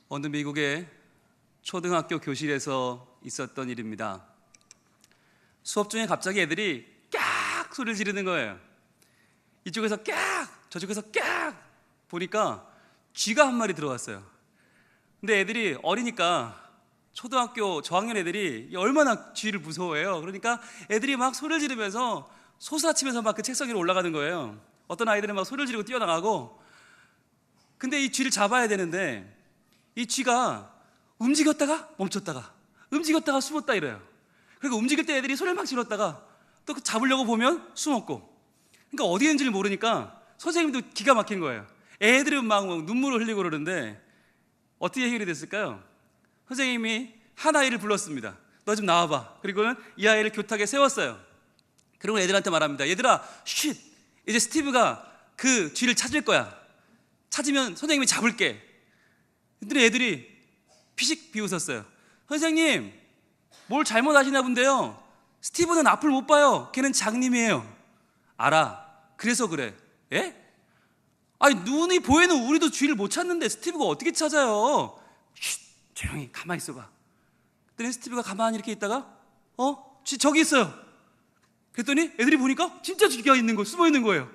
어느 미국의 초등학교 교실에서 있었던 일입니다. 수업 중에 갑자기 애들이 깍 소리를 지르는 거예요. 이쪽에서 깍, 저쪽에서 깍 보니까 쥐가 한 마리 들어왔어요. 근데 애들이 어리니까 초등학교 저학년 애들이 얼마나 쥐를 무서워해요. 그러니까 애들이 막 소리를 지르면서 솟아치면서 막 그 책상 위로 올라가는 거예요. 어떤 아이들은 막 소리를 지르고 뛰어나가고, 근데 이 쥐를 잡아야 되는데 이 쥐가 움직였다가 멈췄다가 움직였다가 숨었다 이래요. 그리고 움직일 때 애들이 소리를 막 질렀다가 또 잡으려고 보면 숨었고, 그러니까 어디 있는지를 모르니까 선생님도 기가 막힌 거예요. 애들은 막 눈물을 흘리고 그러는데 어떻게 해결이 됐을까요? 선생님이 한 아이를 불렀습니다. 너 좀 나와봐. 그리고는 이 아이를 교탁에 세웠어요. 그리고 애들한테 말합니다. 얘들아, 쉿! 이제 스티브가 그 쥐를 찾을 거야. 찾으면 선생님이 잡을게. 그랬더니 애들이 피식 비웃었어요. 선생님, 뭘 잘못하시나 본데요. 스티브는 앞을 못 봐요. 걔는 장님이에요. 알아. 그래서 그래. 예? 아니, 눈이 보이는 우리도 쥐를 못 찾는데 스티브가 어떻게 찾아요? 쉿! 조용히 가만히 있어봐. 그랬더니 스티브가 가만히 이렇게 있다가 쥐 저기 있어요. 그랬더니 애들이 보니까 진짜 쥐가 있는 거, 숨어 있는 거예요.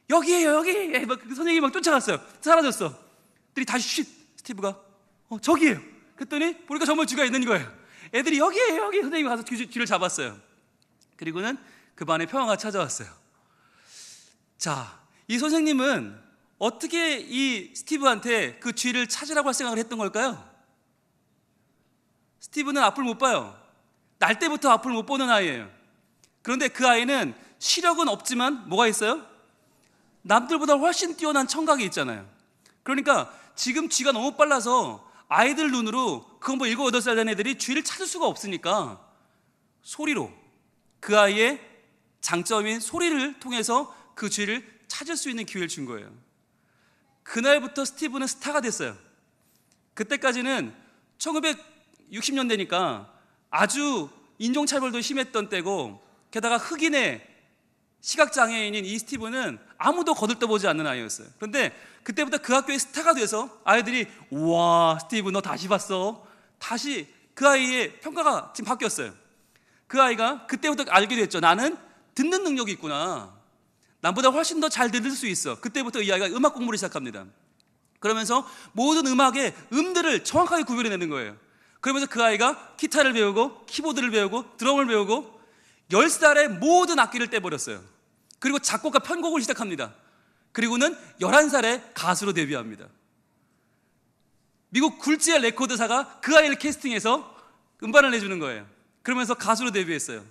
여기에요, 여기. 막 선생님이 막 쫓아갔어요. 사라졌어. 그랬더니 다시 쉿! 스티브가 저기에요. 그랬더니 보니까 정말 쥐가 있는 거예요. 애들이 여기에요, 여기. 선생님이 가서 쥐를 잡았어요. 그리고는 그 반에 평화가 찾아왔어요. 자, 이 선생님은 어떻게 이 스티브한테 그 쥐를 찾으라고 할 생각을 했던 걸까요? 스티브는 앞을 못 봐요. 날 때부터 앞을 못 보는 아이예요. 그런데 그 아이는 시력은 없지만 뭐가 있어요? 남들보다 훨씬 뛰어난 청각이 있잖아요. 그러니까 지금 쥐가 너무 빨라서 아이들 눈으로 그건 뭐 7, 8살 된 애들이 쥐를 찾을 수가 없으니까 소리로, 그 아이의 장점인 소리를 통해서 그 쥐를 찾을 수 있는 기회를 준 거예요. 그날부터 스티브는 스타가 됐어요. 그때까지는 1960년대니까 아주 인종차별도 심했던 때고, 게다가 흑인의 시각장애인인 이 스티브는 아무도 거들떠보지 않는 아이였어요. 그런데 그때부터 그 학교의 스타가 돼서 아이들이 우와, 스티브 너 다시 봤어? 다시 그 아이의 평가가 지금 바뀌었어요. 그 아이가 그때부터 알게 됐죠. 나는 듣는 능력이 있구나. 남보다 훨씬 더 잘 들을 수 있어. 그때부터 이 아이가 음악 공부를 시작합니다. 그러면서 모든 음악의 음들을 정확하게 구별해내는 거예요. 그러면서 그 아이가 기타를 배우고 키보드를 배우고 드럼을 배우고 10살에 모든 악기를 떼버렸어요. 그리고 작곡과 편곡을 시작합니다. 그리고는 11살에 가수로 데뷔합니다. 미국 굴지의 레코드사가 그 아이를 캐스팅해서 음반을 내주는 거예요. 그러면서 가수로 데뷔했어요.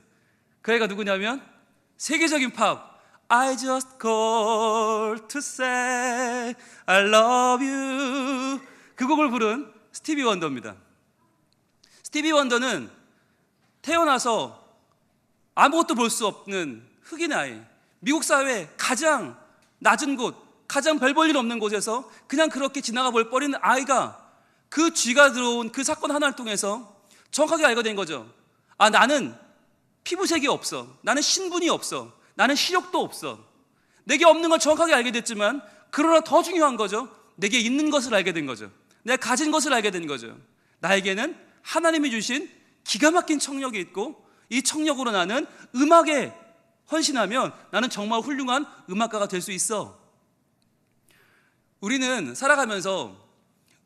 그 아이가 누구냐면 세계적인 팝 I just called to say I love you, 그 곡을 부른 스티비 원더입니다. 스티비 원더는 태어나서 아무것도 볼 수 없는 흑인 아이, 미국 사회의 가장 낮은 곳, 가장 별 볼 일 없는 곳에서 그냥 그렇게 지나가 볼 뻔한 아이가 그 쥐가 들어온 그 사건 하나를 통해서 정확하게 알게 된 거죠. 아, 나는 피부색이 없어. 나는 신분이 없어. 나는 시력도 없어. 내게 없는 걸 정확하게 알게 됐지만, 그러나 더 중요한 거죠. 내게 있는 것을 알게 된 거죠. 내가 가진 것을 알게 된 거죠. 나에게는 하나님이 주신 기가 막힌 청력이 있고, 이 청력으로 나는 음악에 헌신하면 나는 정말 훌륭한 음악가가 될 수 있어. 우리는 살아가면서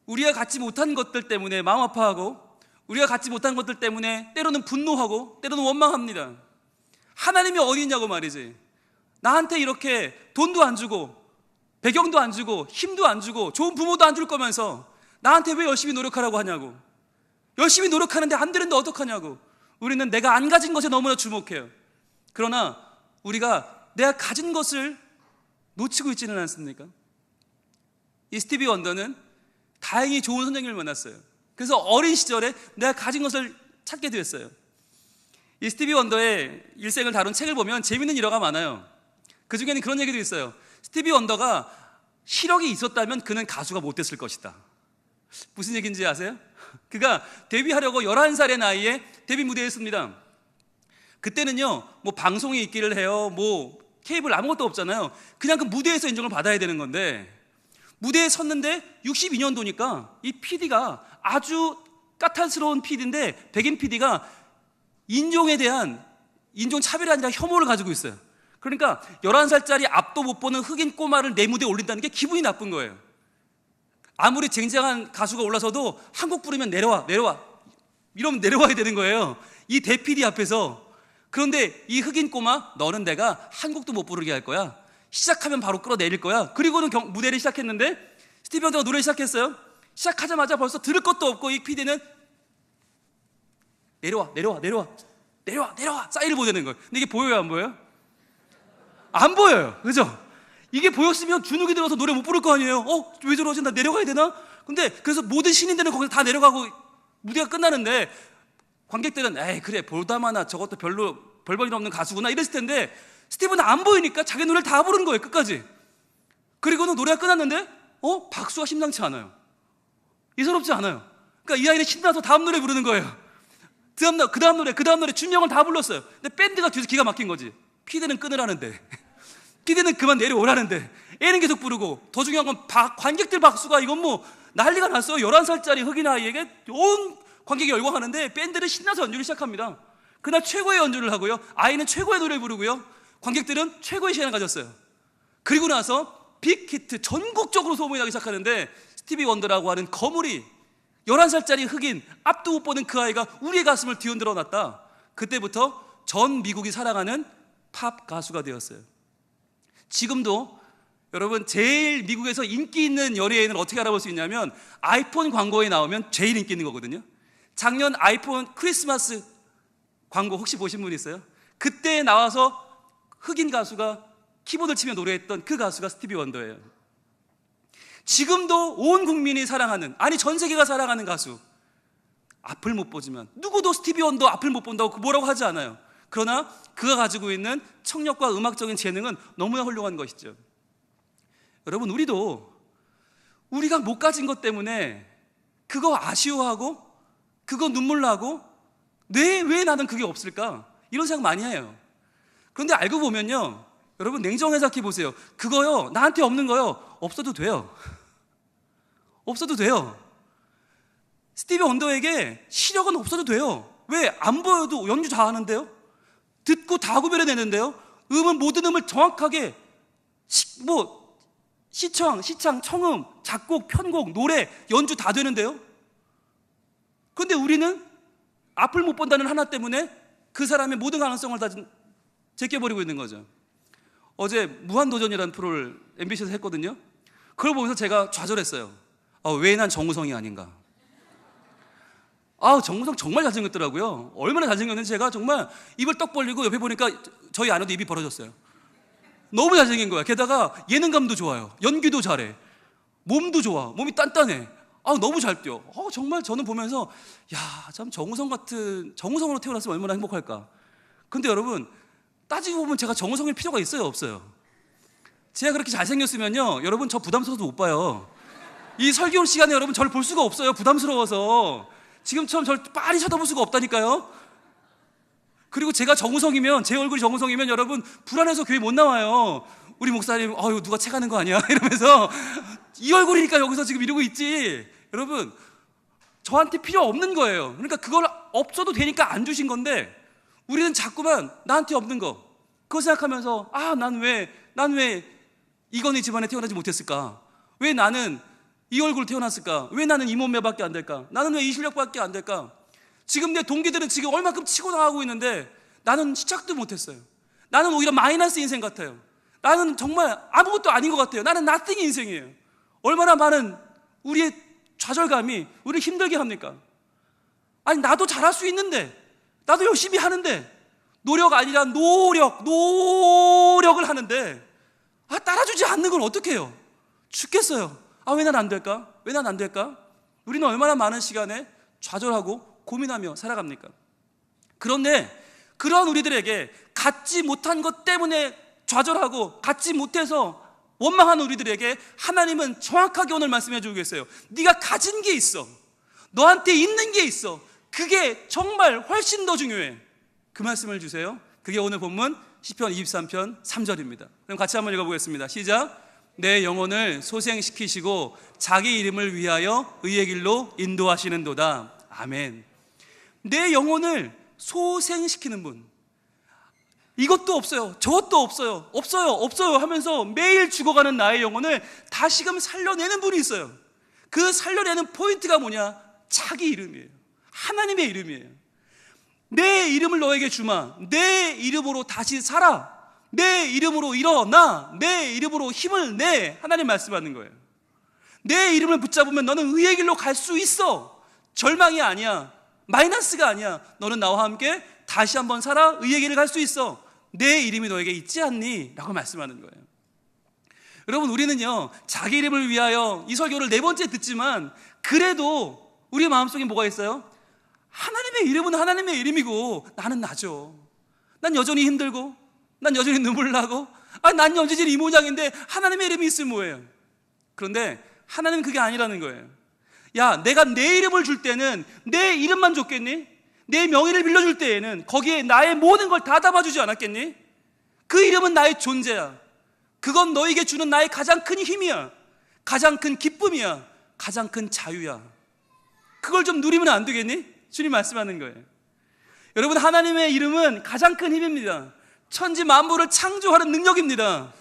우리가 갖지 못한 것들 때문에 마음 아파하고, 우리가 갖지 못한 것들 때문에 때로는 분노하고 때로는 원망합니다. 하나님이 어디 있냐고 말이지. 나한테 이렇게 돈도 안 주고 배경도 안 주고 힘도 안 주고 좋은 부모도 안 줄 거면서 나한테 왜 열심히 노력하라고 하냐고. 열심히 노력하는데 안 되는데 어떡하냐고. 우리는 내가 안 가진 것에 너무나 주목해요. 그러나 우리가 내가 가진 것을 놓치고 있지는 않습니까? 이 스티비 원더는 다행히 좋은 선생님을 만났어요. 그래서 어린 시절에 내가 가진 것을 찾게 되었어요. 이 스티비 원더의 일생을 다룬 책을 보면 재밌는 일화가 많아요. 그 중에는 그런 얘기도 있어요. 스티비 원더가 시력이 있었다면 그는 가수가 못 됐을 것이다. 무슨 얘기인지 아세요? 그가 데뷔하려고 11살의 나이에 데뷔 무대에 섰습니다. 그때는요, 뭐 방송이 있기를 해요, 뭐 케이블 아무것도 없잖아요. 그냥 그 무대에서 인정을 받아야 되는 건데, 무대에 섰는데 62년도니까 이 PD가 아주 까탈스러운 PD인데, 백인 PD가 인종에 대한 인종차별이 아니라 혐오를 가지고 있어요. 그러니까 11살짜리 앞도 못 보는 흑인 꼬마를 내 무대에 올린다는 게 기분이 나쁜 거예요. 아무리 쟁쟁한 가수가 올라서도 한 곡 부르면 내려와 이러면 내려와야 되는 거예요, 이 대PD 앞에서. 그런데 이 흑인 꼬마, 너는 내가 한 곡도 못 부르게 할 거야, 시작하면 바로 끌어내릴 거야. 그리고는 무대를 시작했는데 스티비 원더가 노래 시작했어요. 시작하자마자 벌써 들을 것도 없고 이 PD는 내려와 사인을 보내는 거예요. 근데 이게 보여요, 안 보여요? 안 보여요, 그죠? 이게 보였으면 주눅이 들어서 노래 못 부를 거 아니에요. 왜 저러지? 나 내려가야 되나? 근데 그래서 모든 신인들은 거기서 다 내려가고 무대가 끝나는데 관객들은 에이 그래 볼다마나 저것도 별로 별볼일 없는 가수구나 이랬을 텐데, 스티브는 안 보이니까 자기 노래를 다 부른 거예요, 끝까지. 그리고는 노래가 끝났는데 박수가 심상치 않아요. 예사롭지 않아요. 그러니까 이 아이는 신나서 다음 노래 부르는 거예요. 그 다음 노래 준명을 다 불렀어요. 근데 밴드가 뒤에서 기가 막힌 거지. PD는 끊으라는데 PD는 그만 내려오라는데 애는 계속 부르고, 더 중요한 건 관객들 박수가 이건 뭐 난리가 났어요. 11살짜리 흑인 아이에게 온 관객이 열광하는데 밴드는 신나서 연주를 시작합니다. 그날 최고의 연주를 하고요, 아이는 최고의 노래를 부르고요, 관객들은 최고의 시간을 가졌어요. 그리고 나서 빅히트, 전국적으로 소문이 나기 시작하는데 스티비 원더라고 하는 거물이 11살짜리 흑인, 앞도 못 보는 그 아이가 우리의 가슴을 뒤흔들어 놨다. 그때부터 전 미국이 사랑하는 팝 가수가 되었어요. 지금도 여러분 제일 미국에서 인기 있는 연예인을 어떻게 알아볼 수 있냐면 아이폰 광고에 나오면 제일 인기 있는 거거든요. 작년 아이폰 크리스마스 광고 혹시 보신 분 있어요? 그때 나와서 흑인 가수가 키보드를 치며 노래했던 그 가수가 스티비 원더예요. 지금도 온 국민이 사랑하는, 아니 전 세계가 사랑하는 가수. 앞을 못 보지만 누구도 스티비 원더 앞을 못 본다고 뭐라고 하지 않아요. 그러나 그가 가지고 있는 청력과 음악적인 재능은 너무나 훌륭한 것이죠. 여러분, 우리가 못 가진 것 때문에 그거 아쉬워하고 그거 눈물 나고 왜 나는 그게 없을까? 이런 생각 많이 해요. 그런데 알고 보면요, 여러분 냉정하게 생각해 보세요. 그거요, 나한테 없는 거요, 없어도 돼요. 없어도 돼요. 스티비 원더에게 시력은 없어도 돼요. 왜? 안 보여도 연주 다 하는데요, 듣고 다 구별해내는데요, 음은 모든 음을 정확하게 시창, 청음, 작곡, 편곡, 노래, 연주 다 되는데요. 그런데 우리는 앞을 못 본다는 하나 때문에 그 사람의 모든 가능성을 다 제껴버리고 있는 거죠. 어제 무한도전이라는 프로를 MBC에서 했거든요. 그걸 보면서 제가 좌절했어요. 왜 난 정우성이 아닌가. 정우성 정말 잘생겼더라고요. 얼마나 잘생겼는지 제가 정말 입을 떡 벌리고 옆에 보니까 저희 아내도 입이 벌어졌어요. 너무 잘생긴 거야. 게다가 예능감도 좋아요. 연기도 잘해. 몸도 좋아. 몸이 단단해. 너무 잘 뛰어. 정말 저는 보면서 참 정우성으로 태어났으면 얼마나 행복할까. 근데 여러분, 따지고 보면 제가 정우성일 필요가 있어요, 없어요? 제가 그렇게 잘생겼으면요, 여러분 저 부담스러워서 못 봐요. 이 설교 시간에 여러분 저를 볼 수가 없어요. 부담스러워서. 지금처럼 저를 빤히 쳐다볼 수가 없다니까요. 그리고 제가 정우성이면, 제 얼굴이 정우성이면 여러분 불안해서 교회 못 나와요. 우리 목사님 누가 채가는 거 아니야? 이러면서 이 얼굴이니까 여기서 지금 이러고 있지. 여러분, 저한테 필요 없는 거예요. 그러니까 그걸 없어도 되니까 안 주신 건데, 우리는 자꾸만 나한테 없는 거 그거 생각하면서 난 왜 이건희 집안에 태어나지 못했을까? 왜 나는 이 얼굴로 태어났을까? 왜 나는 이 몸매밖에 안 될까? 나는 왜 이 실력밖에 안 될까? 지금 내 동기들은 지금 얼마큼 치고 나가고 있는데 나는 시작도 못했어요. 나는 오히려 마이너스 인생 같아요. 나는 정말 아무것도 아닌 것 같아요. 나는 nothing 인생이에요. 얼마나 많은 우리의 좌절감이 우리를 힘들게 합니까? 아니, 나도 잘할 수 있는데, 나도 열심히 하는데, 노력 아니라 노력을 하는데 따라주지 않는 걸 어떻게 해요? 죽겠어요. 왜 난 안 될까? 왜 난 안 될까? 우리는 얼마나 많은 시간에 좌절하고 고민하며 살아갑니까? 그런데 그런 우리들에게 갖지 못한 것 때문에 좌절하고 갖지 못해서 원망하는 우리들에게 하나님은 정확하게 오늘 말씀해 주고 계세요. 네가 가진 게 있어. 너한테 있는 게 있어. 그게 정말 훨씬 더 중요해. 그 말씀을 주세요. 그게 오늘 본문 시편 23편 3절입니다. 그럼 같이 한번 읽어보겠습니다. 시작. 내 영혼을 소생시키시고 자기 이름을 위하여 의의 길로 인도하시는도다. 아멘. 내 영혼을 소생시키는 분, 이것도 없어요, 저것도 없어요, 없어요 하면서 매일 죽어가는 나의 영혼을 다시금 살려내는 분이 있어요. 그 살려내는 포인트가 뭐냐? 자기 이름이에요. 하나님의 이름이에요. 내 이름을 너에게 주마. 내 이름으로 다시 살아. 내 이름으로 일어나. 내 이름으로 힘을 내. 하나님 말씀하는 거예요. 내 이름을 붙잡으면 너는 의의 길로 갈 수 있어. 절망이 아니야, 마이너스가 아니야. 너는 나와 함께 다시 한번 살아 의의 길을 갈 수 있어. 내 이름이 너에게 있지 않니? 라고 말씀하는 거예요. 여러분, 우리는요 자기 이름을 위하여 이 설교를 4번째 듣지만 그래도 우리 마음속에 뭐가 있어요? 하나님의 이름은 하나님의 이름이고 나는 나죠. 난 여전히 힘들고, 난 여전히 눈물 나고, 난 여전히 이 모양인데 하나님의 이름이 있으면 뭐예요? 그런데 하나님은 그게 아니라는 거예요. 야, 내가 내 이름을 줄 때는 내 이름만 줬겠니? 내 명예를 빌려줄 때에는 거기에 나의 모든 걸 다 담아주지 않았겠니? 그 이름은 나의 존재야. 그건 너에게 주는 나의 가장 큰 힘이야. 가장 큰 기쁨이야. 가장 큰 자유야. 그걸 좀 누리면 안 되겠니? 주님 말씀하는 거예요. 여러분, 하나님의 이름은 가장 큰 힘입니다. 천지 만물을 창조하는 능력입니다.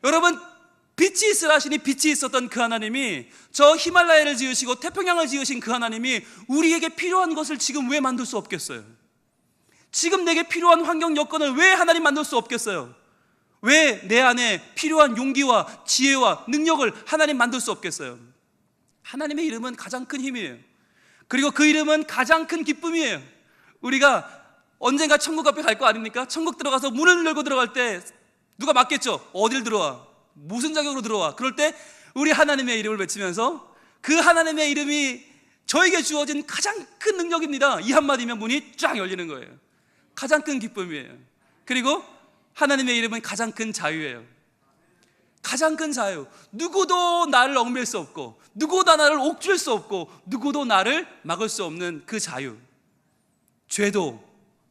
여러분, 빛이 있으라 하시니 빛이 있었던 그 하나님이, 저 히말라야를 지으시고 태평양을 지으신 그 하나님이 우리에게 필요한 것을 지금 왜 만들 수 없겠어요? 지금 내게 필요한 환경 여건을 왜 하나님 만들 수 없겠어요? 왜 내 안에 필요한 용기와 지혜와 능력을 하나님 만들 수 없겠어요? 하나님의 이름은 가장 큰 힘이에요. 그리고 그 이름은 가장 큰 기쁨이에요. 우리가 언젠가 천국 앞에 갈 거 아닙니까? 천국 들어가서 문을 열고 들어갈 때 누가 맞겠죠? 어딜 들어와? 무슨 자격으로 들어와? 그럴 때 우리 하나님의 이름을 외치면서, 그 하나님의 이름이 저에게 주어진 가장 큰 능력입니다. 이 한마디면 문이 쫙 열리는 거예요. 가장 큰 기쁨이에요. 그리고 하나님의 이름은 가장 큰 자유예요. 가장 큰 자유. 누구도 나를 얽맬 수 없고, 누구도 나를 옥죄할 수 없고, 누구도 나를 막을 수 없는 그 자유. 죄도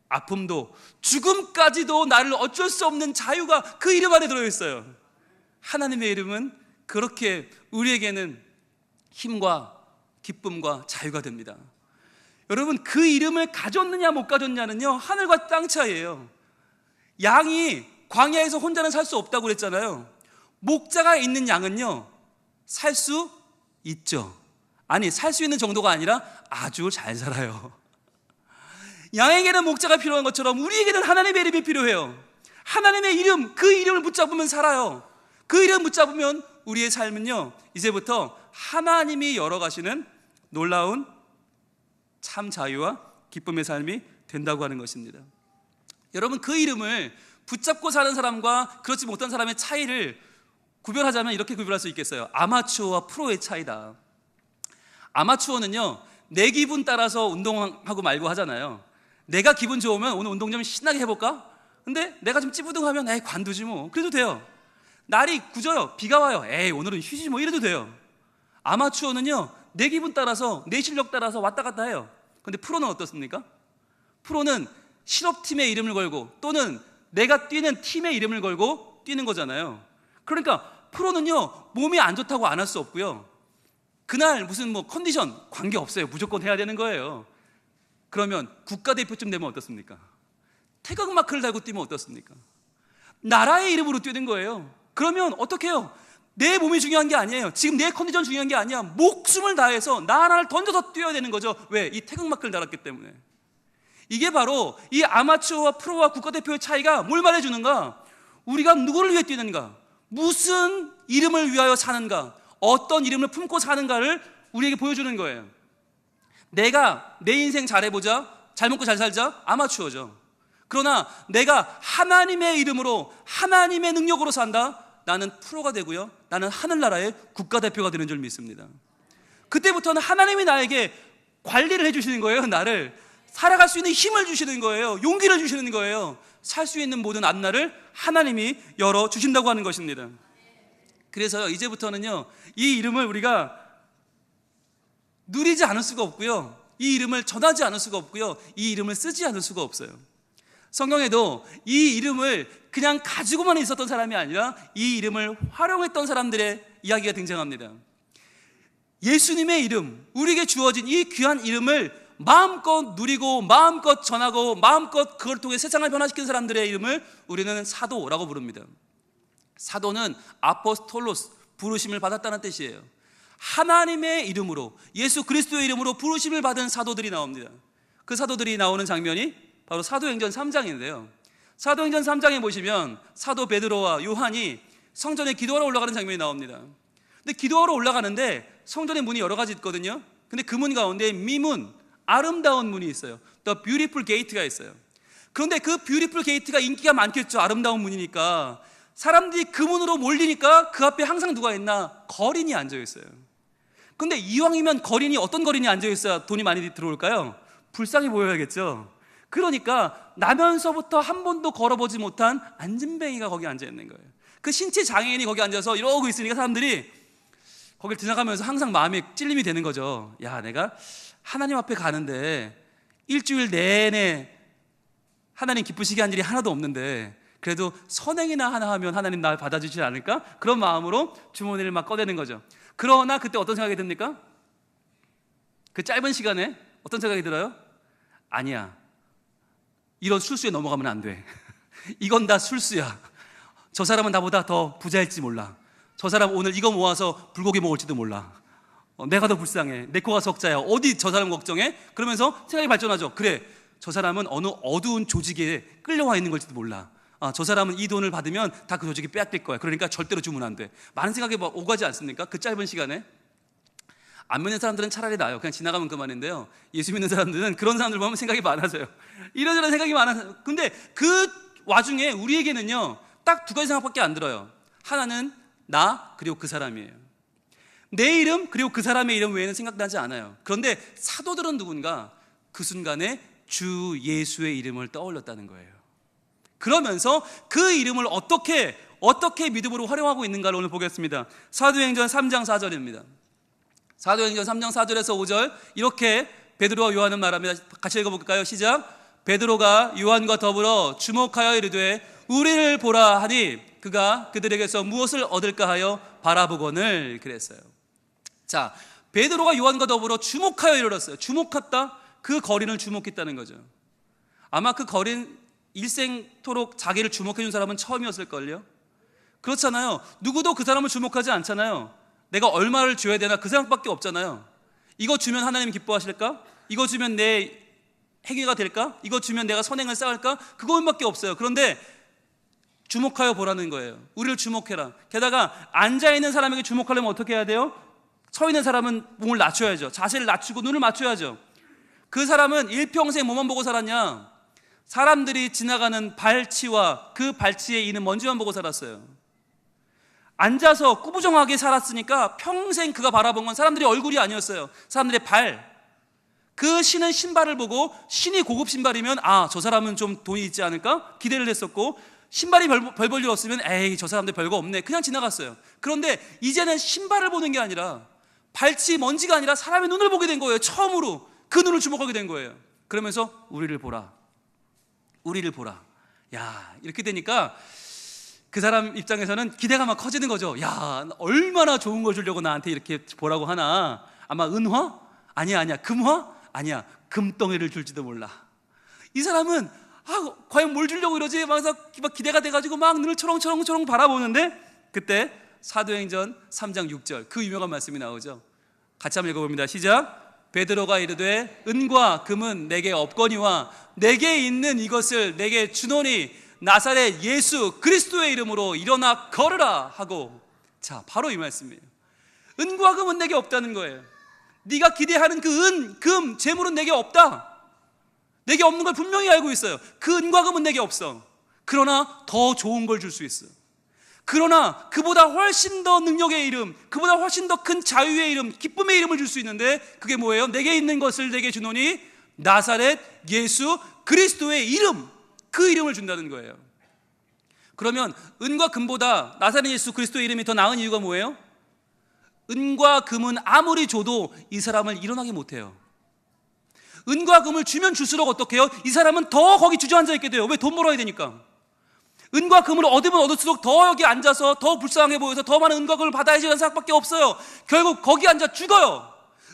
아픔도 죽음까지도 나를 어쩔 수 없는 자유가 그 이름 안에 들어있어요. 하나님의 이름은 그렇게 우리에게는 힘과 기쁨과 자유가 됩니다. 여러분, 그 이름을 가졌느냐 못 가졌냐는요 하늘과 땅 차이예요. 양이 광야에서 혼자는 살 수 없다고 그랬잖아요. 목자가 있는 양은요 살 수 있죠. 아니, 살 수 있는 정도가 아니라 아주 잘 살아요. 양에게는 목자가 필요한 것처럼 우리에게는 하나님의 이름이 필요해요. 하나님의 이름, 그 이름을 붙잡으면 살아요. 그 이름 붙잡으면 우리의 삶은요 이제부터 하나님이 열어가시는 놀라운 참 자유와 기쁨의 삶이 된다고 하는 것입니다. 여러분, 그 이름을 붙잡고 사는 사람과 그렇지 못한 사람의 차이를 구별하자면 이렇게 구별할 수 있겠어요. 아마추어와 프로의 차이다. 아마추어는요 내 기분 따라서 운동하고 말고 하잖아요. 내가 기분 좋으면 오늘 운동 좀 신나게 해볼까? 근데 내가 좀 찌부둥하면 에이 관두지 뭐, 그래도 돼요. 날이 굳어요, 비가 와요, 에이 오늘은 휴지 뭐, 이래도 돼요. 아마추어는요 내 기분 따라서, 내 실력 따라서 왔다 갔다 해요. 근데 프로는 어떻습니까? 프로는 실업팀의 이름을 걸고 또는 내가 뛰는 팀의 이름을 걸고 뛰는 거잖아요. 그러니까 프로는요 몸이 안 좋다고 안 할 수 없고요, 그날 무슨 뭐 컨디션 관계없어요. 무조건 해야 되는 거예요. 그러면 국가대표쯤 되면 어떻습니까? 태극마크를 달고 뛰면 어떻습니까? 나라의 이름으로 뛰는 거예요. 그러면 어떻게 해요? 내 몸이 중요한 게 아니에요. 지금 내 컨디션 중요한 게 아니야. 목숨을 다해서 나 하나를 던져서 뛰어야 되는 거죠. 왜? 이 태극마크를 달았기 때문에. 이게 바로 이 아마추어와 프로와 국가대표의 차이가 뭘 말해주는가? 우리가 누구를 위해 뛰는가? 무슨 이름을 위하여 사는가? 어떤 이름을 품고 사는가를 우리에게 보여주는 거예요. 내가 내 인생 잘해보자, 잘 먹고 잘 살자, 아마추어죠. 그러나 내가 하나님의 이름으로, 하나님의 능력으로 산다, 나는 프로가 되고요, 나는 하늘나라의 국가대표가 되는 줄 믿습니다. 그때부터는 하나님이 나에게 관리를 해주시는 거예요. 나를 살아갈 수 있는 힘을 주시는 거예요. 용기를 주시는 거예요. 살 수 있는 모든 앞날을 하나님이 열어주신다고 하는 것입니다. 그래서 이제부터는요 이 이름을 우리가 누리지 않을 수가 없고요, 이 이름을 전하지 않을 수가 없고요, 이 이름을 쓰지 않을 수가 없어요. 성경에도 이 이름을 그냥 가지고만 있었던 사람이 아니라 이 이름을 활용했던 사람들의 이야기가 등장합니다. 예수님의 이름, 우리에게 주어진 이 귀한 이름을 마음껏 누리고 마음껏 전하고 마음껏 그걸 통해 세상을 변화시킨 사람들의 이름을 우리는 사도라고 부릅니다. 사도는 아포스톨로스, 부르심을 받았다는 뜻이에요. 하나님의 이름으로, 예수 그리스도의 이름으로 부르심을 받은 사도들이 나옵니다. 그 사도들이 나오는 장면이 바로 사도행전 3장인데요 사도행전 3장에 보시면 사도 베드로와 요한이 성전에 기도하러 올라가는 장면이 나옵니다. 근데 기도하러 올라가는데 성전의 문이 여러 가지 있거든요. 근데 그 문 가운데 미문, 아름다운 문이 있어요. The Beautiful Gate가 있어요. 그런데 그 Beautiful Gate가 인기가 많겠죠. 아름다운 문이니까. 사람들이 그 문으로 몰리니까 그 앞에 항상 누가 있나? 거린이 앉아 있어요. 근데 이왕이면 거린이 어떤 거린이 앉아 있어야 돈이 많이 들어올까요? 불쌍해 보여야겠죠. 그러니까 나면서부터 한 번도 걸어보지 못한 안진뱅이가 거기 앉아 있는 거예요. 그 신체 장애인이 거기 앉아서 이러고 있으니까 사람들이 거길 지나가면서 항상 마음에 찔림이 되는 거죠. 야, 내가 하나님 앞에 가는데 일주일 내내 하나님 기쁘시게 한 일이 하나도 없는데 그래도 선행이나 하나 하면 하나님 날 받아주지 않을까? 그런 마음으로 주머니를 막 꺼내는 거죠. 그러나 그때 어떤 생각이 듭니까? 그 짧은 시간에 어떤 생각이 들어요? 아니야, 이런 술수에 넘어가면 안 돼. 이건 다 술수야. 저 사람은 나보다 더 부자일지 몰라. 저 사람 오늘 이거 모아서 불고기 먹을지도 몰라. 내가 더 불쌍해. 내 코가 석자야. 어디 저 사람 걱정해? 그러면서 생각이 발전하죠. 그래, 저 사람은 어느 어두운 조직에 끌려와 있는 걸지도 몰라. 저 사람은 이 돈을 받으면 다 그 조직이 빼앗길 거야. 그러니까 절대로 주면 안 돼. 많은 생각이 오가지 않습니까? 그 짧은 시간에. 안 믿는 사람들은 차라리 나아요. 그냥 지나가면 그만인데요, 예수 믿는 사람들은 그런 사람들 보면 생각이 많아져요. 이런저런 생각이 많아서. 근데 그 와중에 우리에게는요 딱 두 가지 생각밖에 안 들어요. 하나는 나, 그리고 그 사람이에요. 내 이름, 그리고 그 사람의 이름 외에는 생각나지 않아요. 그런데 사도들은 누군가 그 순간에 주 예수의 이름을 떠올렸다는 거예요. 그러면서 그 이름을 어떻게 믿음으로 활용하고 있는가를 오늘 보겠습니다. 사도행전 3장 4절입니다 사도행전 3장 4절에서 5절 이렇게 베드로와 요한은 말합니다. 같이 읽어볼까요? 시작. 베드로가 요한과 더불어 주목하여 이르되 우리를 보라 하니 그가 그들에게서 무엇을 얻을까 하여 바라보거늘 그랬어요. 자, 베드로가 요한과 더불어 주목하여 이르렀어요. 주목했다? 그 거린을 주목했다는 거죠. 아마 그 거린 일생토록 자기를 주목해 준 사람은 처음이었을걸요. 그렇잖아요. 누구도 그 사람을 주목하지 않잖아요. 내가 얼마를 줘야 되나 그 생각밖에 없잖아요. 이거 주면 하나님 기뻐하실까? 이거 주면 내 회개가 될까? 이거 주면 내가 선행을 쌓을까? 그것밖에 없어요. 그런데 주목하여 보라는 거예요. 우리를 주목해라. 게다가 앉아있는 사람에게 주목하려면 어떻게 해야 돼요? 서 있는 사람은 몸을 낮춰야죠. 자세를 낮추고 눈을 맞춰야죠. 그 사람은 일평생 뭐만 보고 살았냐? 사람들이 지나가는 발치와 그 발치에 있는 먼지만 보고 살았어요. 앉아서 꾸부정하게 살았으니까 평생 그가 바라본 건 사람들의 얼굴이 아니었어요. 사람들의 발. 그 신은 신발을 보고 신이 고급 신발이면 저 사람은 좀 돈이 있지 않을까? 기대를 했었고, 신발이 별 볼 일 없으면 에이 저 사람들 별거 없네 그냥 지나갔어요. 그런데 이제는 신발을 보는 게 아니라 발치 먼지가 아니라 사람의 눈을 보게 된 거예요. 처음으로 그 눈을 주목하게 된 거예요. 그러면서 우리를 보라, 우리를 보라. 야, 이렇게 되니까 그 사람 입장에서는 기대가 막 커지는 거죠. 야, 얼마나 좋은 걸 주려고 나한테 이렇게 보라고 하나. 아마 은화? 아니야. 금화? 아니야. 금덩이를 줄지도 몰라. 이 사람은 과연 뭘 주려고 이러지? 막 기대가 돼가지고 막 눈을 초롱초롱 바라보는데 그때 사도행전 3장 6절 그 유명한 말씀이 나오죠. 같이 한번 읽어봅니다. 시작. 베드로가 이르되 은과 금은 내게 없거니와 내게 있는 이것을 내게 주노니 나사렛 예수 그리스도의 이름으로 일어나 걸으라 하고. 자, 바로 이 말씀이에요. 은과 금은 내게 없다는 거예요. 네가 기대하는 그 은, 금, 재물은 내게 없다. 내게 없는 걸 분명히 알고 있어요. 그 은과 금은 내게 없어. 그러나 더 좋은 걸 줄 수 있어. 그러나 그보다 훨씬 더 능력의 이름, 그보다 훨씬 더 큰 자유의 이름, 기쁨의 이름을 줄 수 있는데 그게 뭐예요? 내게 있는 것을 내게 주노니 나사렛 예수 그리스도의 이름, 그 이름을 준다는 거예요. 그러면 은과 금보다 나사렛 예수 그리스도의 이름이 더 나은 이유가 뭐예요? 은과 금은 아무리 줘도 이 사람을 일어나게 못해요. 은과 금을 주면 줄수록 어떻게 해요? 이 사람은 더 거기 주저앉아 있게 돼요. 왜? 돈 벌어야 되니까. 은과 금을 얻으면 얻을수록 더 여기 앉아서 더 불쌍해 보여서 더 많은 은과 금을 받아야지 하는 생각밖에 없어요. 결국 거기 앉아 죽어요.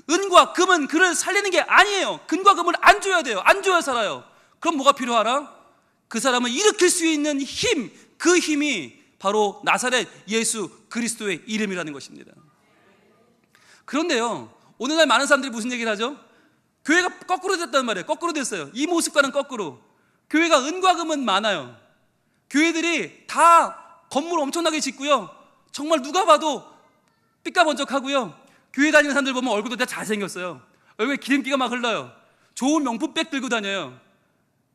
은과 금은 그를 살리는 게 아니에요. 금과 금을 안 줘야 돼요. 안 줘야 살아요. 그럼 뭐가 필요하라? 그 사람을 일으킬 수 있는 힘, 그 힘이 바로 나사렛 예수 그리스도의 이름이라는 것입니다. 그런데요, 오늘날 많은 사람들이 무슨 얘기를 하죠? 교회가 거꾸로 됐단 말이에요. 거꾸로 됐어요. 이 모습과는 거꾸로. 교회가 은과 금은 많아요. 교회들이 다 건물 엄청나게 짓고요, 정말 누가 봐도 삐까번쩍하고요, 교회 다니는 사람들 보면 얼굴도 다 잘생겼어요. 얼굴에 기름기가 막 흘러요. 좋은 명품백 들고 다녀요.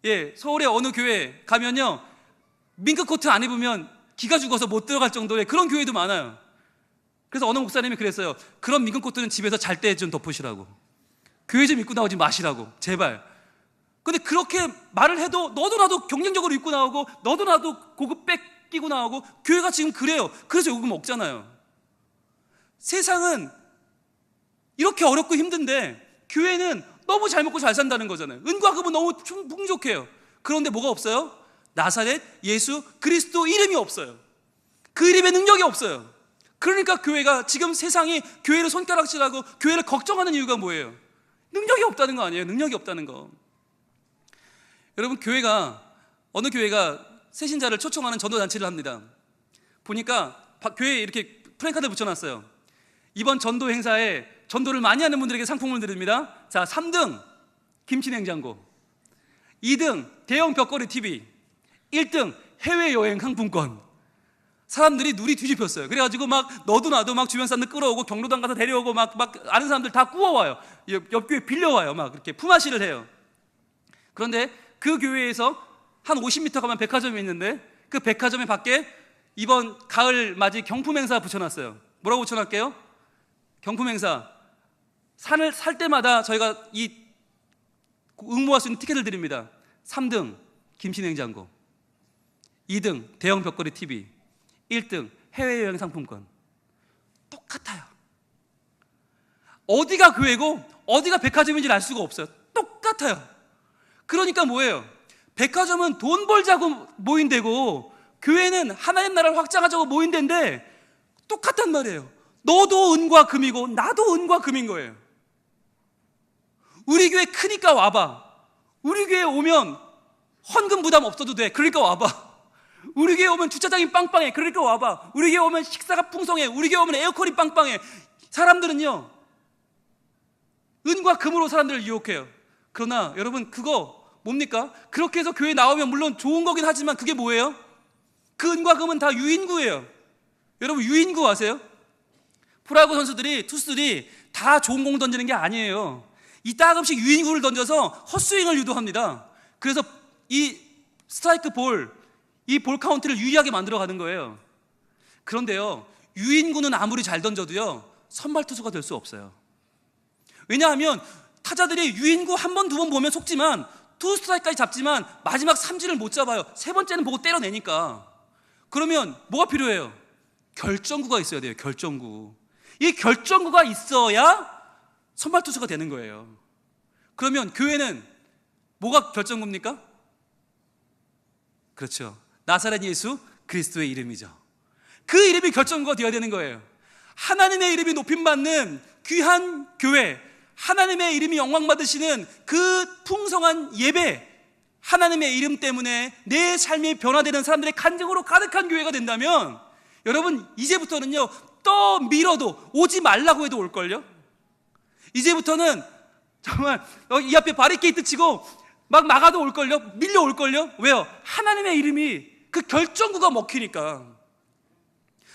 예, 서울의 어느 교회 가면요, 밍크코트 안 입으면 기가 죽어서 못 들어갈 정도의 그런 교회도 많아요. 그래서 어느 목사님이 그랬어요. 그런 밍크코트는 집에서 잘 때 좀 덮으시라고, 교회 좀 입고 나오지 마시라고, 제발. 근데 그렇게 말을 해도 너도 나도 경쟁적으로 입고 나오고, 너도 나도 고급 백 끼고 나오고, 교회가 지금 그래요. 그래서 요금 먹잖아요. 세상은 이렇게 어렵고 힘든데 교회는 너무 잘 먹고 잘 산다는 거잖아요. 은과 금은 너무 풍족해요. 그런데 뭐가 없어요? 나사렛 예수 그리스도 이름이 없어요. 그 이름의 능력이 없어요. 그러니까 교회가 지금, 세상이 교회를 손가락질하고 교회를 걱정하는 이유가 뭐예요? 능력이 없다는 거 아니에요? 능력이 없다는 거. 여러분, 어느 교회가 새신자를 초청하는 전도잔치를 합니다. 보니까 교회에 이렇게 플래카드 붙여놨어요. 이번 전도 행사에 전도를 많이 하는 분들에게 상품을 드립니다. 자, 3등 김치냉장고, 2등 대형 벽걸이 TV, 1등 해외여행 상품권. 사람들이 눈이 뒤집혔어요. 그래가지고 막 너도 나도 막 주변 사람들 끌어오고 경로당 가서 데려오고 막 아는 사람들 다 구워와요. 옆 교회 빌려와요. 막 이렇게 품앗이를 해요. 그런데 그 교회에서 한 50m 가면 백화점이 있는데, 그 백화점의 밖에 이번 가을 맞이 경품 행사 붙여놨어요. 뭐라고 붙여놨게요? 경품 행사. 살 때마다 저희가 이 응모할 수 있는 티켓을 드립니다. 3등 김치냉장고, 2등 대형 벽걸이 TV, 1등 해외여행 상품권. 똑같아요. 어디가 교회고 어디가 백화점인지 알 수가 없어요. 똑같아요. 그러니까 뭐예요? 백화점은 돈 벌자고 모인 데고, 교회는 하나님 나라를 확장하자고 모인 데인데 똑같단 말이에요. 너도 은과 금이고 나도 은과 금인 거예요. 우리 교회 크니까 와봐. 우리 교회 오면 헌금 부담 없어도 돼. 그러니까 와봐. 우리 교회 오면 주차장이 빵빵해. 그러니까 와봐. 우리 교회 오면 식사가 풍성해. 우리 교회 오면 에어컨이 빵빵해. 사람들은요, 은과 금으로 사람들을 유혹해요. 그러나 여러분, 그거 뭡니까? 그렇게 해서 교회 나오면 물론 좋은 거긴 하지만 그게 뭐예요? 그 은과 금은 다 유인구예요. 여러분, 유인구 아세요? 프로야구 선수들이, 투수들이 다 좋은 공 던지는 게 아니에요. 이따금씩 유인구를 던져서 헛스윙을 유도합니다. 그래서 이 스트라이크 볼, 이 볼 카운트를 유리하게 만들어 가는 거예요. 그런데요, 유인구는 아무리 잘 던져도요, 선발 투수가 될 수 없어요. 왜냐하면 타자들이 유인구 한 번, 두 번 보면 속지만, 투 스트라이크까지 잡지만 마지막 삼진을 못 잡아요. 세 번째는 보고 때려내니까. 그러면 뭐가 필요해요? 결정구가 있어야 돼요. 결정구. 이 결정구가 있어야 선발 투수가 되는 거예요. 그러면 교회는 뭐가 결정구입니까? 그렇죠. 나사렛 예수 그리스도의 이름이죠. 그 이름이 결정구가 되어야 되는 거예요. 하나님의 이름이 높임받는 귀한 교회, 하나님의 이름이 영광받으시는 그 풍성한 예배, 하나님의 이름 때문에 내 삶이 변화되는 사람들의 간증으로 가득한 교회가 된다면, 여러분, 이제부터는요, 또 밀어도 오지 말라고 해도 올걸요? 이제부터는 정말 이 앞에 바리케이트 치고 막 막아도 올걸요? 밀려올걸요? 왜요? 하나님의 이름이 그 결정구가 먹히니까.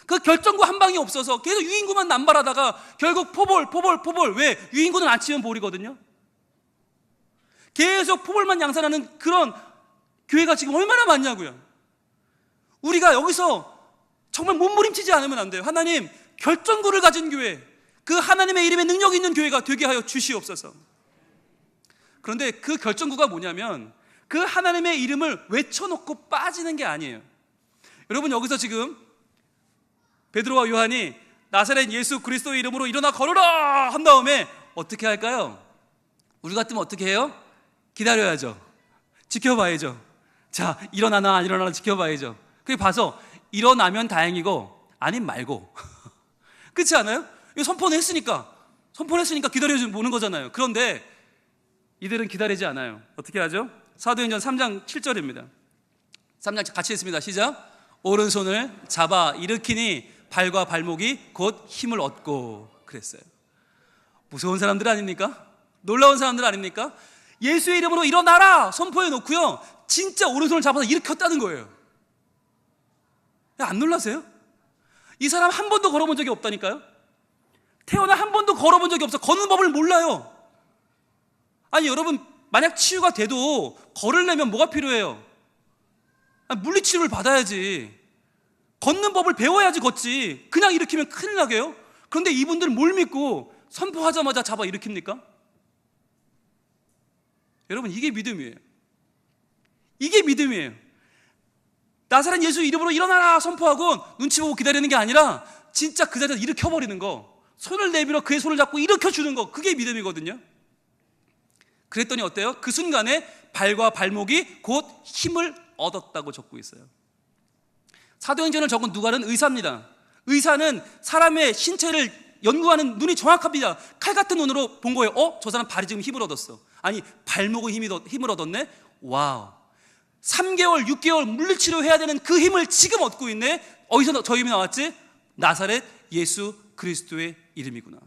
그 결정구 한 방이 없어서 계속 유인구만 남발하다가 결국 포볼. 왜? 유인구는 안 치면 볼이거든요. 계속 포볼만 양산하는 그런 교회가 지금 얼마나 많냐고요. 우리가 여기서 정말 몸부림치지 않으면 안 돼요. 하나님, 결정구를 가진 교회, 그 하나님의 이름에 능력 있는 교회가 되게 하여 주시옵소서. 그런데 그 결정구가 뭐냐면, 그 하나님의 이름을 외쳐놓고 빠지는 게 아니에요. 여러분, 여기서 지금 베드로와 요한이 나사렛 예수 그리스도의 이름으로 일어나 걸으라 한 다음에 어떻게 할까요? 우리 같으면 어떻게 해요? 기다려야죠. 지켜봐야죠. 자, 일어나나 안 일어나나 지켜봐야죠. 그게 봐서 일어나면 다행이고 아님 말고 그렇지 않아요? 이거 선포는 했으니까 기다려보는 거잖아요. 그런데 이들은 기다리지 않아요. 어떻게 하죠? 사도행전 3장 7절입니다 3장 같이 했습니다. 시작. 오른손을 잡아 일으키니 발과 발목이 곧 힘을 얻고 그랬어요. 무서운 사람들 아닙니까? 놀라운 사람들 아닙니까? 예수의 이름으로 일어나라 선포해 놓고요, 진짜 오른손을 잡아서 일으켰다는 거예요. 안 놀라세요? 이 사람 한 번도 걸어본 적이 없다니까요. 태어나 한 번도 걸어본 적이 없어. 걷는 법을 몰라요. 아니 여러분, 만약 치유가 돼도 걸으려면 뭐가 필요해요? 물리치료를 받아야지. 걷는 법을 배워야지 걷지. 그냥 일으키면 큰일 나게요. 그런데 이분들은 뭘 믿고 선포하자마자 잡아 일으킵니까? 여러분, 이게 믿음이에요. 이게 믿음이에요. 나사렛 예수 이름으로 일어나라 선포하고 눈치 보고 기다리는 게 아니라 진짜 그 자리에서 일으켜버리는 거, 손을 내밀어 그의 손을 잡고 일으켜주는 거, 그게 믿음이거든요. 그랬더니 어때요? 그 순간에 발과 발목이 곧 힘을 얻었다고 적고 있어요. 사도행전을 적은 누가는 의사입니다. 의사는 사람의 신체를 연구하는 눈이 정확합니다. 칼 같은 눈으로 본 거예요. 저 사람 발이 지금 힘을 얻었어. 아니, 발목은 힘을 얻었네? 와우. 3개월, 6개월 물리치료 해야 되는 그 힘을 지금 얻고 있네? 어디서 저 힘이 나왔지? 나사렛 예수 그리스도의 이름이구나.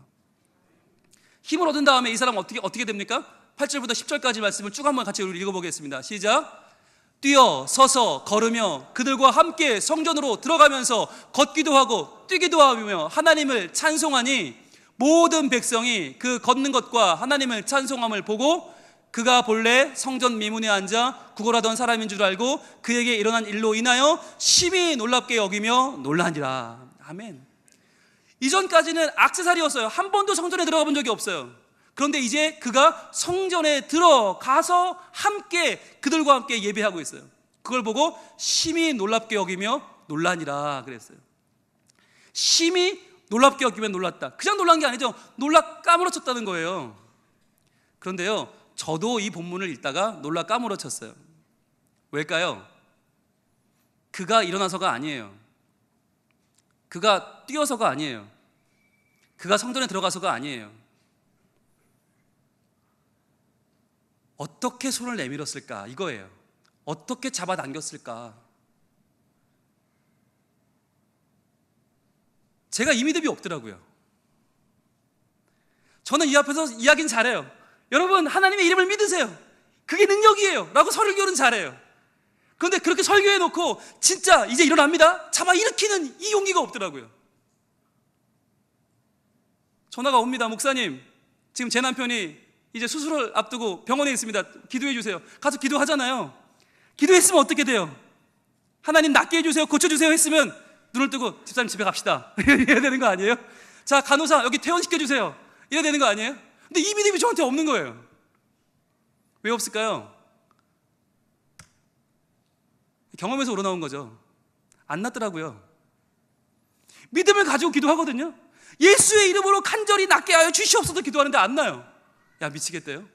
힘을 얻은 다음에 이 사람 어떻게 됩니까? 8절부터 10절까지 말씀을 쭉 한번 같이 우리 읽어보겠습니다. 시작. 뛰어 서서 걸으며 그들과 함께 성전으로 들어가면서 걷기도 하고 뛰기도 하며 하나님을 찬송하니 모든 백성이 그 걷는 것과 하나님을 찬송함을 보고 그가 본래 성전 미문에 앉아 구걸하던 사람인 줄 알고 그에게 일어난 일로 인하여 심히 놀랍게 여기며 놀라니라. 아멘. 이전까지는 액세서리였어요. 한 번도 성전에 들어가 본 적이 없어요. 그런데 이제 그가 성전에 들어가서 그들과 함께 예배하고 있어요. 그걸 보고 심히 놀랍게 여기며 놀라니라 그랬어요. 심히 놀랍게 여기며 놀랐다. 그냥 놀란 게 아니죠. 놀라 까무러쳤다는 거예요. 그런데요, 저도 이 본문을 읽다가 놀라 까무러쳤어요. 왜일까요? 그가 일어나서가 아니에요. 그가 뛰어서가 아니에요. 그가 성전에 들어가서가 아니에요. 어떻게 손을 내밀었을까? 이거예요. 어떻게 잡아당겼을까? 제가 이 믿음이 없더라고요. 저는 이 앞에서 이야기는 잘해요. 여러분, 하나님의 이름을 믿으세요. 그게 능력이에요 라고 설교는 잘해요. 그런데 그렇게 설교해놓고 진짜 이제 일어납니다, 잡아 일으키는 이 용기가 없더라고요. 전화가 옵니다. 목사님, 지금 제 남편이 이제 수술을 앞두고 병원에 있습니다. 기도해 주세요. 가서 기도하잖아요. 기도했으면 어떻게 돼요? 하나님 낫게 해주세요, 고쳐주세요 했으면 눈을 뜨고 집사님 집에 갑시다 이래야 되는 거 아니에요? 자, 간호사 여기 퇴원시켜주세요 이래야 되는 거 아니에요? 근데 이 믿음이 저한테 없는 거예요. 왜 없을까요? 경험에서 우러나온 거죠. 안 낫더라고요. 믿음을 가지고 기도하거든요. 예수의 이름으로 간절히 낫게 하여 주시옵소서 기도하는데 안 나요. 야, 미치겠대요.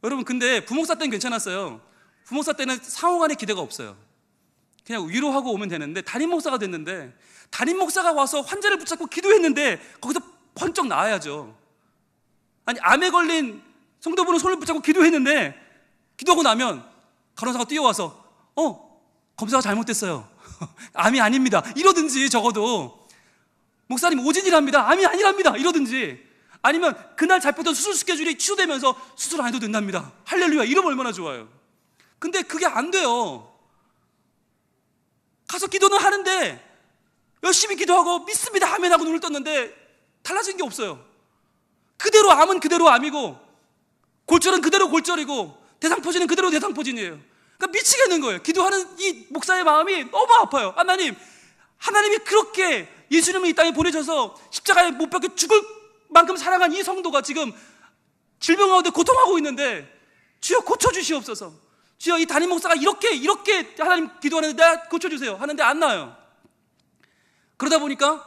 여러분, 근데 부목사 때는 괜찮았어요. 부목사 때는 상호 간에 기대가 없어요. 그냥 위로하고 오면 되는데, 담임 목사가 됐는데, 담임 목사가 와서 환자를 붙잡고 기도했는데 거기서 번쩍 나와야죠. 아니, 암에 걸린 성도분은 손을 붙잡고 기도했는데 기도하고 나면 간호사가 뛰어와서 검사가 잘못됐어요 암이 아닙니다 이러든지, 적어도 목사님 오진이랍니다, 암이 아니랍니다 이러든지, 아니면 그날 잡혔던 수술 스케줄이 취소되면서 수술 안 해도 된답니다, 할렐루야, 이러면 얼마나 좋아요. 근데 그게 안 돼요. 가서 기도는 하는데 열심히 기도하고 믿습니다 아멘 하고 눈을 떴는데 달라진 게 없어요. 그대로 암은 그대로 암이고, 골절은 그대로 골절이고, 대상포진은 그대로 대상포진이에요. 그러니까 미치겠는 거예요. 기도하는 이 목사의 마음이 너무 아파요. 하나님이 그렇게 예수님을 이 땅에 보내셔서 십자가에 못 박혀 죽을 만큼 사랑한 이 성도가 지금 질병 가운데 고통하고 있는데, 주여 고쳐주시옵소서. 주여, 이 담임 목사가 이렇게 하나님 기도하는데 내가 고쳐주세요 하는데 안 나와요. 그러다 보니까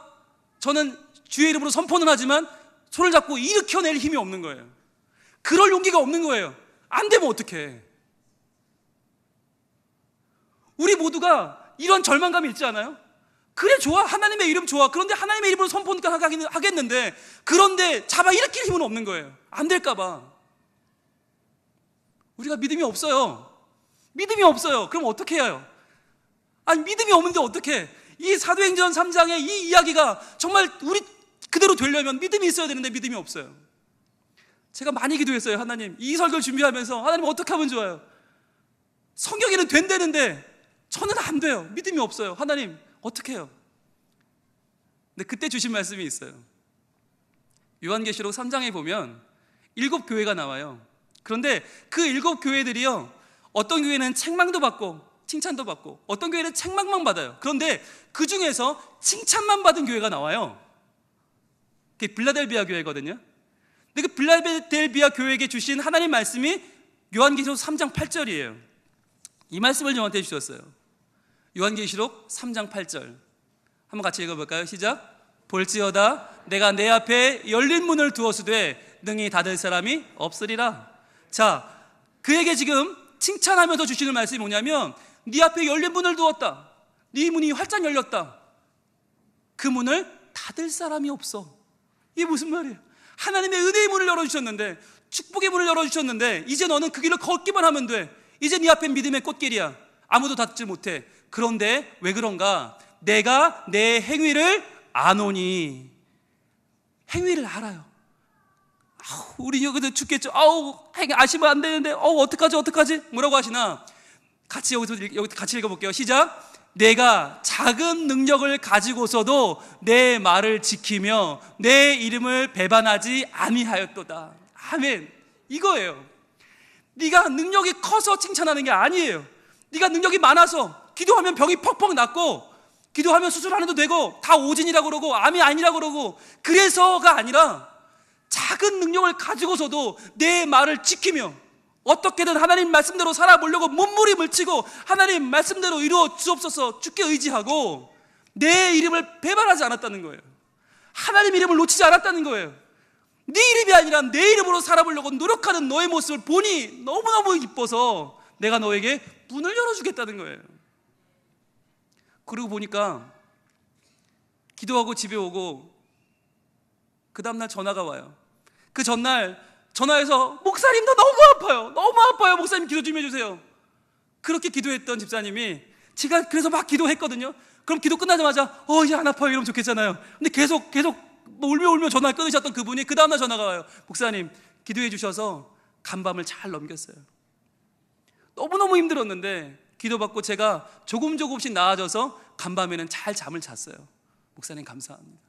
저는 주의 이름으로 선포는 하지만 손을 잡고 일으켜낼 힘이 없는 거예요. 그럴 용기가 없는 거예요. 안 되면 어떡해. 우리 모두가 이런 절망감이 있지 않아요? 그래, 좋아, 하나님의 이름 좋아. 그런데 하나님의 이름으로 선포니까 하겠는데, 그런데 잡아 일으킬 힘은 없는 거예요. 안 될까 봐. 우리가 믿음이 없어요. 믿음이 없어요. 그럼 어떻게 해요? 아니, 믿음이 없는데 어떻게? 이 사도행전 3장의 이 이야기가 정말 우리 그대로 되려면 믿음이 있어야 되는데 믿음이 없어요. 제가 많이 기도했어요. 하나님, 이 설교를 준비하면서 하나님 어떻게 하면 좋아요? 성경에는 된다는데 저는 안 돼요. 믿음이 없어요. 하나님 어떻게 해요? 근데 그때 주신 말씀이 있어요. 요한계시록 3장에 보면 7교회가 나와요. 그런데 그 7교회들이요, 어떤 교회는 책망도 받고 칭찬도 받고, 어떤 교회는 책망만 받아요. 그런데 그 중에서 칭찬만 받은 교회가 나와요. 그게 빌라델비아 교회거든요. 근데 그 빌라델비아 교회에게 주신 하나님 말씀이 요한계시록 3장 8절이에요. 이 말씀을 저한테 주셨어요. 요한계시록 3장 8절 한번 같이 읽어볼까요? 시작. 볼지어다 내가 내 앞에 열린 문을 두었으되 능히 닫을 사람이 없으리라. 자, 그에게 지금 칭찬하면서 주시는 말씀이 뭐냐면, 네 앞에 열린 문을 두었다. 네 문이 활짝 열렸다. 그 문을 닫을 사람이 없어. 이게 무슨 말이에요? 하나님의 은혜의 문을 열어주셨는데, 축복의 문을 열어주셨는데, 이제 너는 그 길을 걷기만 하면 돼. 이제 네 앞엔 믿음의 꽃길이야. 아무도 닫지 못해. 그런데 왜 그런가? 내가 내 행위를 아노니. 행위를 알아요. 우리 여기서 죽겠죠. 아시면 안 되는데, 어떡하지? 뭐라고 하시나? 여기 같이 읽어볼게요. 시작. 내가 작은 능력을 가지고서도 내 말을 지키며 내 이름을 배반하지 아니하였도다. 아멘. 이거예요. 네가 능력이 커서 칭찬하는 게 아니에요. 네가 능력이 많아서 기도하면 병이 퍽퍽 낫고, 기도하면 수술 안 해도 되고, 다 오진이라고 그러고 암이 아니라고 그러고, 그래서가 아니라 작은 능력을 가지고서도 내 말을 지키며 어떻게든 하나님 말씀대로 살아보려고 몸부림을 치고 하나님 말씀대로 이루어 주옵소서 주께 의지하고 내 이름을 배반하지 않았다는 거예요. 하나님 이름을 놓치지 않았다는 거예요. 네 이름이 아니라 내 이름으로 살아보려고 노력하는 너의 모습을 보니 너무너무 기뻐서 내가 너에게 문을 열어주겠다는 거예요. 그러고 보니까 기도하고 집에 오고 그 다음날 전화가 와요. 그 전날 전화해서 목사님 나 너무 아파요 목사님 기도 좀 해주세요. 그렇게 기도했던 집사님이, 제가 그래서 막 기도했거든요. 그럼 기도 끝나자마자 이제 안 아파요 이러면 좋겠잖아요. 근데 계속 뭐 울며 전화를 끊으셨던 그분이 그 다음날 전화가 와요. 목사님 기도해 주셔서 간밤을 잘 넘겼어요. 너무너무 힘들었는데 기도받고 제가 조금씩 나아져서 간밤에는 잘 잠을 잤어요. 목사님 감사합니다.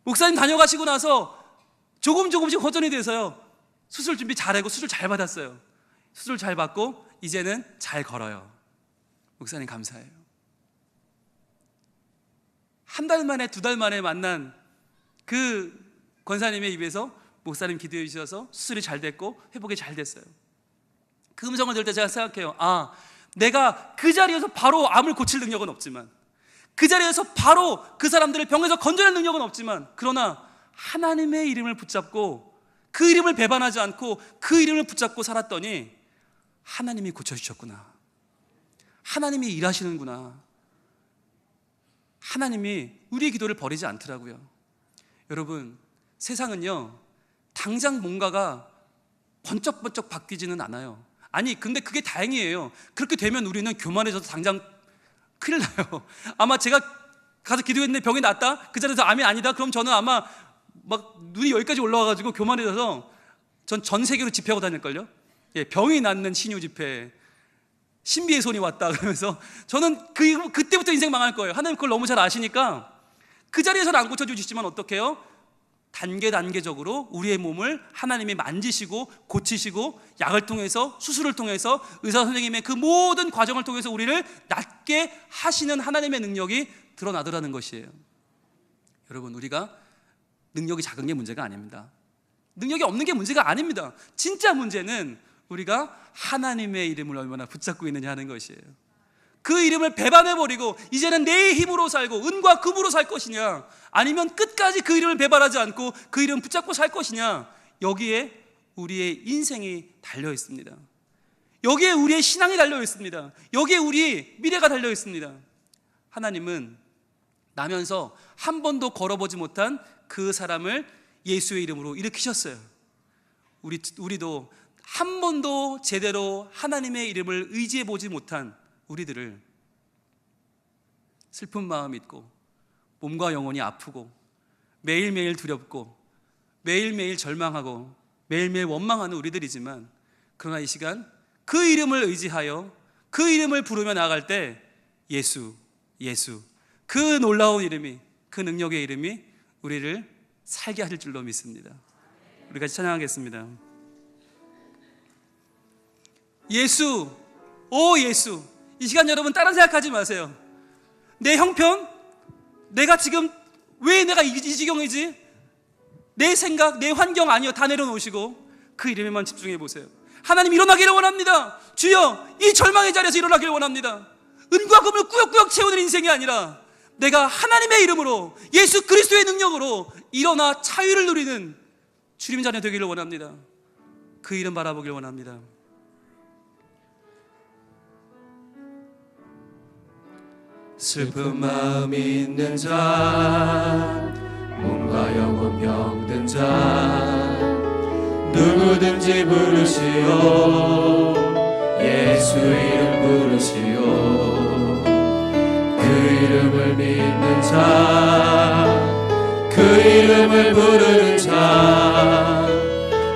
목사님 다녀가시고 나서 조금씩 호전이 돼서요, 수술 준비 잘하고 수술 잘 받았어요. 수술 잘 받고 이제는 잘 걸어요. 목사님 감사해요. 한 달 만에 2달 만에 만난 그 권사님의 입에서 목사님 기도해 주셔서 수술이 잘 됐고 회복이 잘 됐어요. 그 음성을 들을 때 제가 생각해요. 내가 그 자리에서 바로 암을 고칠 능력은 없지만, 그 자리에서 바로 그 사람들을 병에서 건져낼 능력은 없지만, 그러나 하나님의 이름을 붙잡고 그 이름을 배반하지 않고 그 이름을 붙잡고 살았더니 하나님이 고쳐주셨구나. 하나님이 일하시는구나. 하나님이 우리의 기도를 버리지 않더라고요. 여러분, 세상은요 당장 뭔가가 번쩍번쩍 바뀌지는 않아요. 근데 그게 다행이에요. 그렇게 되면 우리는 교만해져서 당장 큰일 나요. 아마 제가 가서 기도했는데 병이 낫다? 그 자리에서 암이 아니다? 그럼 저는 아마 막 눈이 여기까지 올라와가지고 교만해져서 전 세계로 집회하고 다닐걸요? 병이 낫는 신유 집회, 신비의 손이 왔다 그러면서 저는 그때부터 인생 망할 거예요. 하나님 그걸 너무 잘 아시니까 그 자리에서는 안 고쳐주시지만 어떻게 해요? 단계적으로 우리의 몸을 하나님이 만지시고 고치시고, 약을 통해서 수술을 통해서 의사 선생님의 그 모든 과정을 통해서 우리를 낫게 하시는 하나님의 능력이 드러나더라는 것이에요. 여러분, 우리가 능력이 작은 게 문제가 아닙니다. 능력이 없는 게 문제가 아닙니다. 진짜 문제는 우리가 하나님의 이름을 얼마나 붙잡고 있느냐 하는 것이에요. 그 이름을 배반해버리고 이제는 내 힘으로 살고 은과 금으로 살 것이냐, 아니면 끝까지 그 이름을 배반하지 않고 그 이름 붙잡고 살 것이냐, 여기에 우리의 인생이 달려 있습니다. 여기에 우리의 신앙이 달려 있습니다. 여기에 우리의 미래가 달려 있습니다. 하나님은 나면서 한 번도 걸어보지 못한 그 사람을 예수의 이름으로 일으키셨어요. 우리도 한 번도 제대로 하나님의 이름을 의지해 보지 못한 우리들을 슬픈 마음 있고 몸과 영혼이 아프고 매일매일 두렵고 매일매일 절망하고 매일매일 원망하는 우리들이지만, 그러나 이 시간 그 이름을 의지하여 그 이름을 부르며 나아갈 때 예수, 그 놀라운 이름이, 그 능력의 이름이 우리를 살게 하실 줄로 믿습니다. 우리 같이 찬양하겠습니다. 예수, 오 예수. 이 시간 여러분 다른 생각하지 마세요. 내 형편, 내가 지금 왜 내가 이 지경이지? 내 생각, 내 환경 아니요, 다 내려놓으시고 그 이름에만 집중해 보세요. 하나님 일어나기를 원합니다. 주여, 이 절망의 자리에서 일어나기를 원합니다. 은과 금을 꾸역꾸역 채우는 인생이 아니라 내가 하나님의 이름으로, 예수 그리스도의 능력으로 일어나 자유를 누리는 주님 자녀 되기를 원합니다. 그 이름 바라보기를 원합니다. 슬픈 마음 있는 자, 몸과 영혼 병든 자, 누구든지 부르시오. 예수 이름 부르시오. 그 이름을 믿는 자, 그 이름을 부르는 자,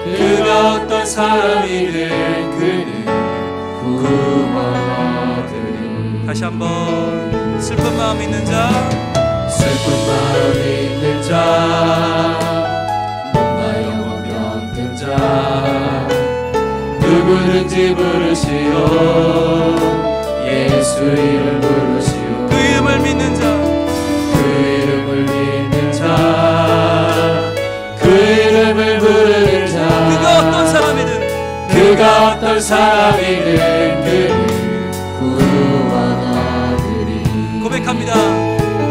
그가 어떤 사람이든 그는 구원하리니. 다시 한번. 슬픈 마음 있는 자, 슬픈 마음 있는 자, 몸과 영혼 병든 자, 누구든지 부르시오. 예수 이름 부르시오. 그 이름을 믿는 자, 그 이름을 믿는 자, 그 이름을 부르는 자, 그가 어떤 사람이든, 그가 어떤 사람이든 그는 구원하리니. 고백합니다.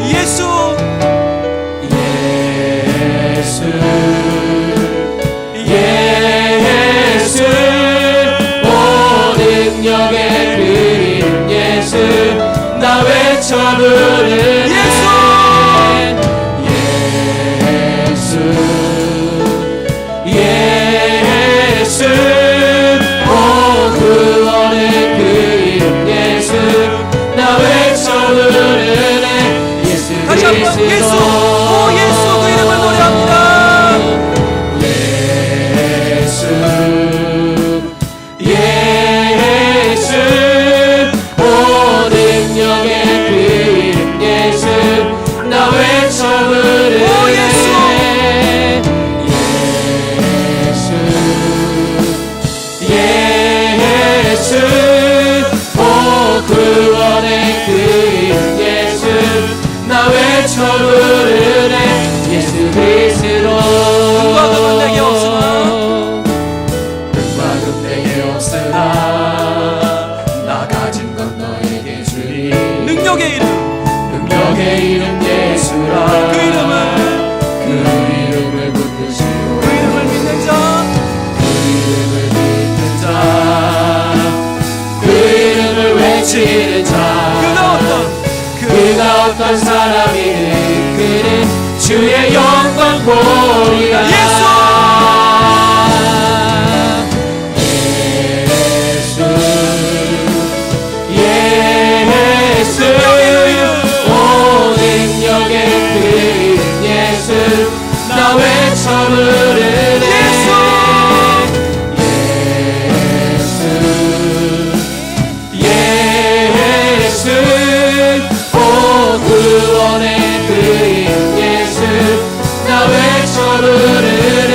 예수, 예수, 예수, 오 능력의 그 이름 예수, 나 외쳐 부르네. 예수, 예수, 오 구원의 그 이름 예수, 나 외쳐 부르네. 예수 다시 한번 예수, 오 예수 그 이름을 노래합니다. 예수, 예수, 오 능력의 그 이름 예수, 나 외쳐 부르네. 오 예수, 예수, 오 구원의 그 이름 예수, 나 외쳐 부르네. 예수 그리스도. 은과 금은 내게 없으나, 은과 금 내게 없으나 나 가진 건 너에게 주리. 능력의 이름, 능력의 이름 예수라. 그 이름을 붙드시오. 그 이름을 믿는 자, 그 이름을 믿는 자, 그 이름을 외치는 자, 그가 어떤 사람이든 그는 주의 영광 보리라. 예수, 예수, 오 능력의 그 이름 예수, 나 외쳐 부르네. 예수, 오 구원의 그 이름 예수, 나 외쳐 부르네.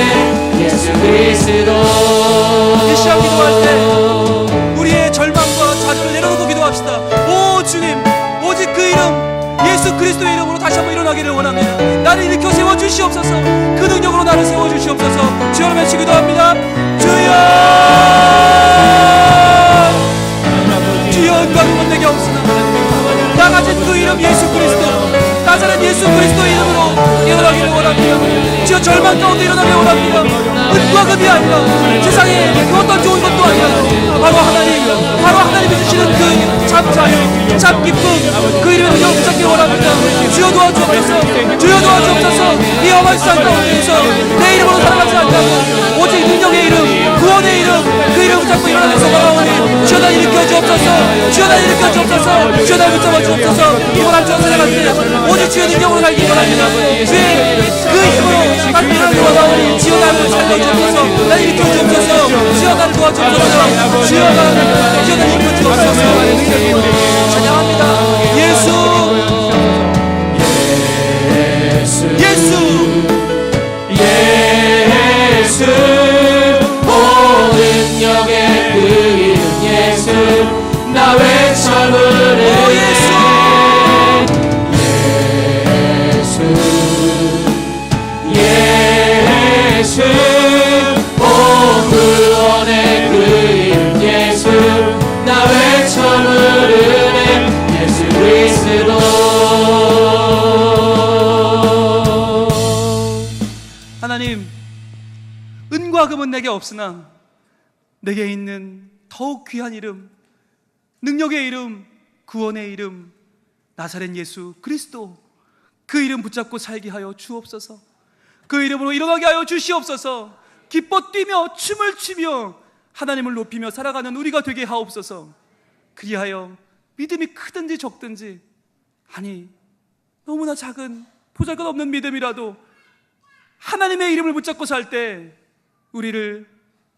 예수 그리스도. 이 시간 기도할 때 우리의 절망과 좌절을 내려놓고 기도합시다. 오 주님, 오직 그 이름 예수 그리스도의 이름으로 다시 한번 일어나기를 원합니다. 나를 일으켜 세워주시옵소서. 그 능력으로 나를 세워주시옵소서. 주여 외치 기도합니다. 주여, 주여 은과 금은 내게 없으나 나 가진 그 이름 예수 그리스도, 나사렛 예수 그리스도의 이름으로 일어나기를 원합니다. 주여 절망 가운데 일어나기를 원합니다. 은과 금이 아니라 세상에 그 어떤 좋은 것도 아니야. 바로 하나님이 주시는 그 참 자유, 참 기쁨, 그 이름을 그냥 붙잡기를 원합니다. 주여 도와주옵소서. 주여 도와주옵소서. 이 험한 세상 가운데에서 내 이름으로 살아가지 않고 오직 능력의 이름, 구원의 이름, 그 이름 붙잡고 일어나면서 걸어오니 주여 날 일으켜 주옵소서. 주여 날 일으켜 주옵소서. 주여 날 붙잡아 주옵소서. 이번 한 주간 살아갈 때 오직 주의 능력으로 살기 원합니다. 주의 그 힘으로 날 일어나기 원하오니 주여 나를 살려주옵소서. 날 일으켜 주옵소서. 주여 나를 도와주옵소서. 주여 날 일으켜 주옵소서. 찬양합니다. 예수 오 능력의 그 이름 예수 나 외쳐 부르네 예수 오 구원의 그 이름 예수 나 외쳐 부르네 예수 그리스도. 하나님, 은과 금은 내게 없으나 내게 있는 더욱 귀한 이름, 능력의 이름, 구원의 이름, 나사렛 예수 그리스도, 그 이름 붙잡고 살게 하여 주옵소서. 그 이름으로 일어나게 하여 주시옵소서. 기뻐 뛰며 춤을 추며 하나님을 높이며 살아가는 우리가 되게 하옵소서. 그리하여 믿음이 크든지 적든지, 아니 너무나 작은 보잘것없는 믿음이라도 하나님의 이름을 붙잡고 살 때 우리를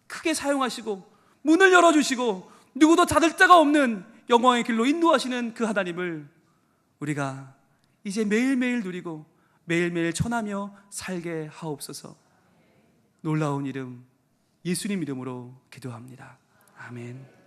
크게 사용하시고 문을 열어주시고 누구도 닫을 자가 없는 영광의 길로 인도하시는 그 하나님을 우리가 이제 매일매일 누리고 매일매일 전하며 살게 하옵소서. 놀라운 이름 예수님 이름으로 기도합니다. 아멘.